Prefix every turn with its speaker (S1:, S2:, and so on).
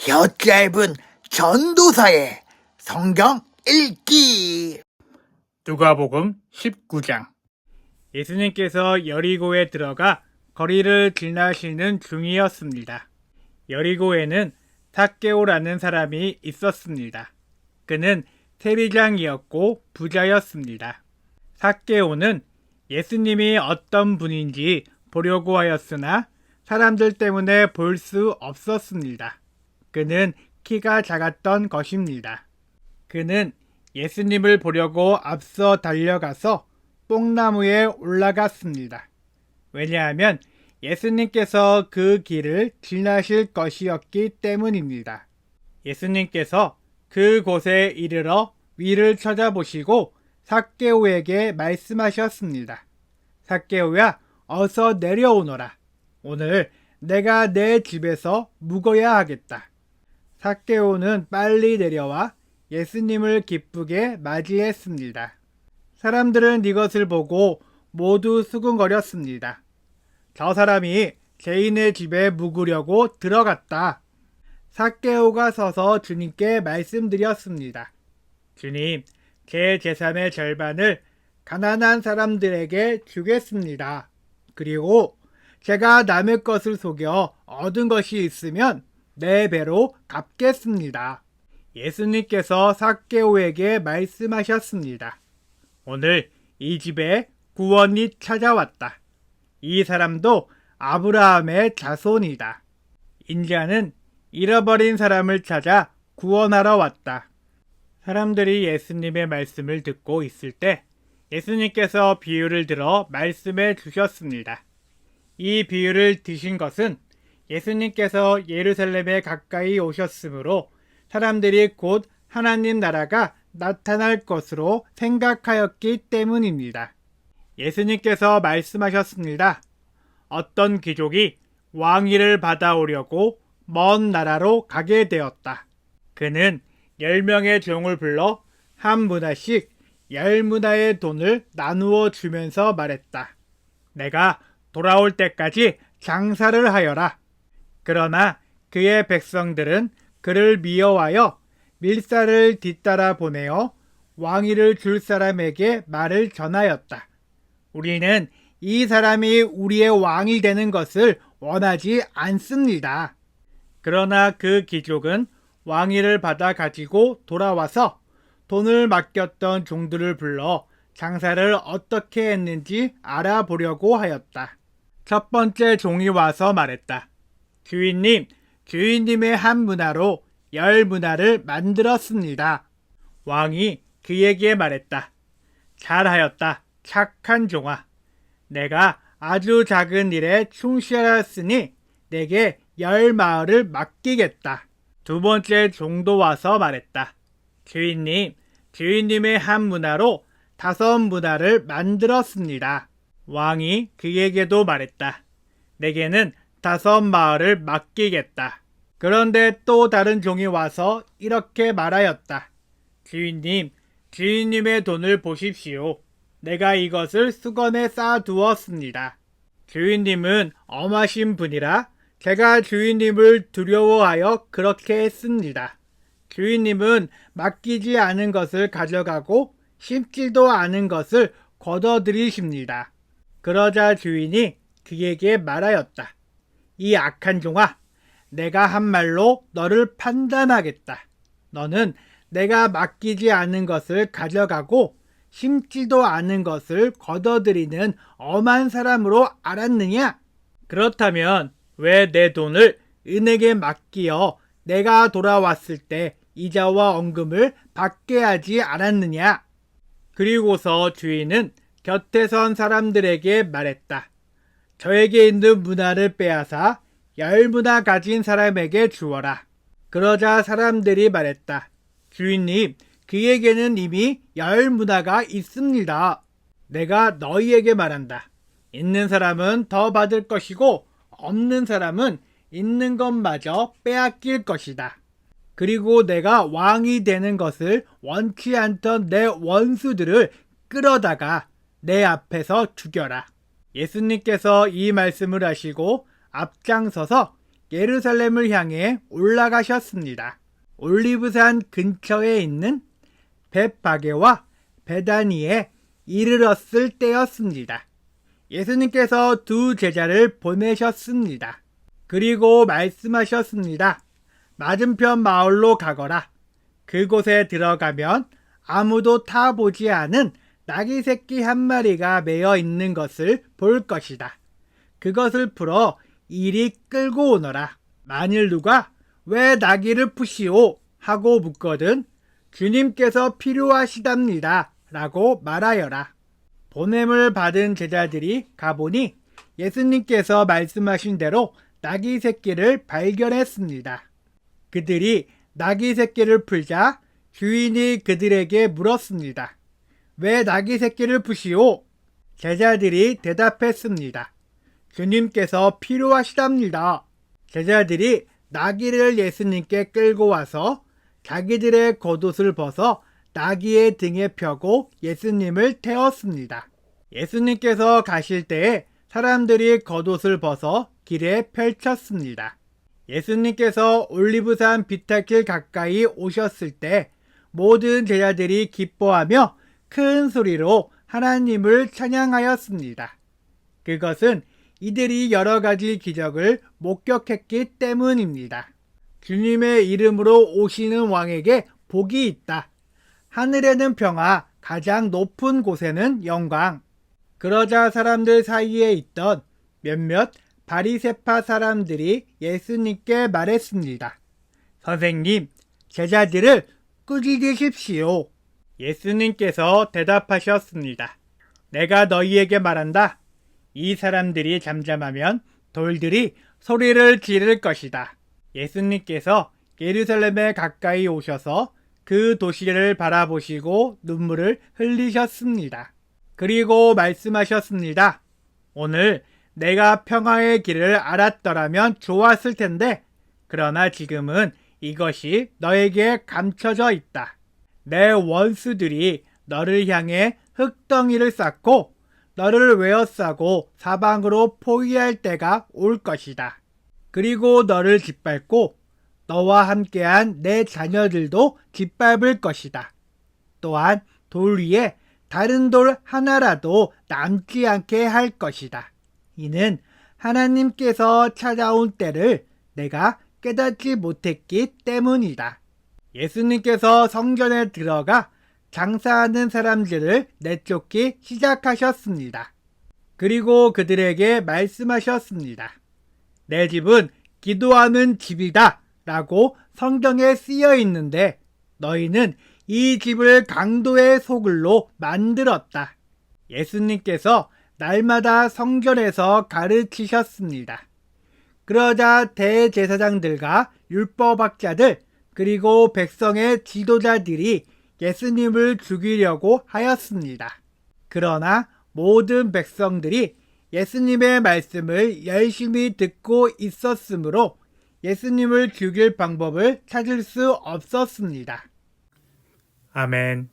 S1: 혀 짧은 전도사의 성경 읽기.
S2: 누가복음 19장. 예수님께서 여리고에 들어가 거리를 지나시는 중이었습니다. 여리고에는 삭개오라는 사람이 있었습니다. 그는 세리장이었고 부자였습니다. 삭개오는 예수님이 어떤 분인지 보려고 하였으나 사람들 때문에 볼 수 없었습니다. 그는 키가 작았던 것입니다. 그는 예수님을 보려고 앞서 달려가서 뽕나무에 올라갔습니다. 왜냐하면 예수님께서 그 길을 지나실 것이었기 때문입니다. 예수님께서 그곳에 이르러 위를 쳐다보시고 삭개오에게 말씀하셨습니다. 삭개오야, 어서 내려오너라. 오늘 내가 내 집에서 묵어야 하겠다. 삭개오는 빨리 내려와 예수님을 기쁘게 맞이했습니다. 사람들은 이것을 보고 모두 수군거렸습니다. 저 사람이 죄인의 집에 묵으려고 들어갔다. 삭개오가 서서 주님께 말씀드렸습니다. 주님, 제 재산의 절반을 가난한 사람들에게 주겠습니다. 그리고 제가 남의 것을 속여 얻은 것이 있으면 네 배로 갚겠습니다. 예수님께서 삭개오에게 말씀하셨습니다. 오늘 이 집에 구원이 찾아왔다. 이 사람도 아브라함의 자손이다. 인자는 잃어버린 사람을 찾아 구원하러 왔다. 사람들이 예수님의 말씀을 듣고 있을 때 예수님께서 비유를 들어 말씀해 주셨습니다. 이 비유를 드신 것은 예수님께서 예루살렘에 가까이 오셨으므로 사람들이 곧 하나님 나라가 나타날 것으로 생각하였기 때문입니다. 예수님께서 말씀하셨습니다. 어떤 귀족이 왕위를 받아오려고 먼 나라로 가게 되었다. 그는 10명의 종을 불러 한 문화씩 10문화의 돈을 나누어 주면서 말했다. 내가 돌아올 때까지 장사를 하여라. 그러나 그의 백성들은 그를 미워하여 밀사를 뒤따라 보내어 왕위를 줄 사람에게 말을 전하였다. 우리는 이 사람이 우리의 왕이 되는 것을 원하지 않습니다. 그러나 그 귀족은 왕위를 받아 가지고 돌아와서 돈을 맡겼던 종들을 불러 장사를 어떻게 했는지 알아보려고 하였다. 첫 번째 종이 와서 말했다. 주인님, 주인님의 한 문화로 10문화를 만들었습니다. 왕이 그에게 말했다. 잘하였다, 착한 종아. 내가 아주 작은 일에 충실하였으니 내게 10마을을 맡기겠다. 두 번째 종도 와서 말했다. 주인님, 주인님의 한 문화로 5문화를 만들었습니다. 왕이 그에게도 말했다. 내게는 5마을을 맡기겠다. 그런데 또 다른 종이 와서 이렇게 말하였다. 주인님, 주인님의 돈을 보십시오. 내가 이것을 수건에 쌓아두었습니다. 주인님은 엄하신 분이라 제가 주인님을 두려워하여 그렇게 했습니다. 주인님은 맡기지 않은 것을 가져가고 심지도 않은 것을 걷어들이십니다. 그러자 주인이 그에게 말하였다. 이 악한 종아, 내가 한 말로 너를 판단하겠다. 너는 내가 맡기지 않은 것을 가져가고 심지도 않은 것을 걷어들이는 엄한 사람으로 알았느냐? 그렇다면 왜 내 돈을 은에게 맡기어 내가 돌아왔을 때 이자와 원금을 받게 하지 않았느냐? 그리고서 주인은 곁에 선 사람들에게 말했다. 저에게 있는 문화를 빼앗아 10문화 가진 사람에게 주어라. 그러자 사람들이 말했다. 주인님, 그에게는 이미 10문화가 있습니다. 내가 너희에게 말한다. 있는 사람은 더 받을 것이고 없는 사람은 있는 것마저 빼앗길 것이다. 그리고 내가 왕이 되는 것을 원치 않던 내 원수들을 끌어다가 내 앞에서 죽여라. 예수님께서 이 말씀을 하시고 앞장서서 예루살렘을 향해 올라가셨습니다. 올리브산 근처에 있는 벳바게와 베다니에 이르렀을 때였습니다. 예수님께서 두 제자를 보내셨습니다. 그리고 말씀하셨습니다. 맞은편 마을로 가거라. 그곳에 들어가면 아무도 타보지 않은 나귀 새끼 한 마리가 매어 있는 것을 볼 것이다. 그것을 풀어 이리 끌고 오너라. 만일 누가 왜 나귀를 푸시오? 하고 묻거든 주님께서 필요하시답니다. 라고 말하여라. 보냄을 받은 제자들이 가보니 예수님께서 말씀하신 대로 나귀 새끼를 발견했습니다. 그들이 나귀 새끼를 풀자 주인이 그들에게 물었습니다. 왜 나귀 새끼를 푸시오? 제자들이 대답했습니다. 주님께서 필요하시답니다. 제자들이 나귀를 예수님께 끌고 와서 자기들의 겉옷을 벗어 나귀의 등에 펴고 예수님을 태웠습니다. 예수님께서 가실 때에 사람들이 겉옷을 벗어 길에 펼쳤습니다. 예수님께서 올리브산 비탈길 가까이 오셨을 때 모든 제자들이 기뻐하며 큰 소리로 하나님을 찬양하였습니다. 그것은 이들이 여러 가지 기적을 목격했기 때문입니다. 주님의 이름으로 오시는 왕에게 복이 있다. 하늘에는 평화, 가장 높은 곳에는 영광. 그러자 사람들 사이에 있던 몇몇 바리새파 사람들이 예수님께 말했습니다. 선생님, 제자들을 꾸짖으십시오. 예수님께서 대답하셨습니다. 내가 너희에게 말한다. 이 사람들이 잠잠하면 돌들이 소리를 지를 것이다. 예수님께서 예루살렘에 가까이 오셔서 그 도시를 바라보시고 눈물을 흘리셨습니다. 그리고 말씀하셨습니다. 오늘 내가 평화의 길을 알았더라면 좋았을 텐데 그러나 지금은 이것이 너에게 감춰져 있다. 내 원수들이 너를 향해 흙덩이를 쌓고 너를 외워싸고 사방으로 포위할 때가 올 것이다. 그리고 너를 짓밟고 너와 함께한 내 자녀들도 짓밟을 것이다. 또한 돌 위에 다른 돌 하나라도 남지 않게 할 것이다. 이는 하나님께서 찾아온 때를 내가 깨닫지 못했기 때문이다. 예수님께서 성전에 들어가 장사하는 사람들을 내쫓기 시작하셨습니다. 그리고 그들에게 말씀하셨습니다. 내 집은 기도하는 집이다 라고 성경에 쓰여 있는데 너희는 이 집을 강도의 소굴로 만들었다. 예수님께서 날마다 성전에서 가르치셨습니다. 그러자 대제사장들과 율법학자들 그리고 백성의 지도자들이 예수님을 죽이려고 하였습니다. 그러나 모든 백성들이 예수님의 말씀을 열심히 듣고 있었으므로 예수님을 죽일 방법을 찾을 수 없었습니다. 아멘.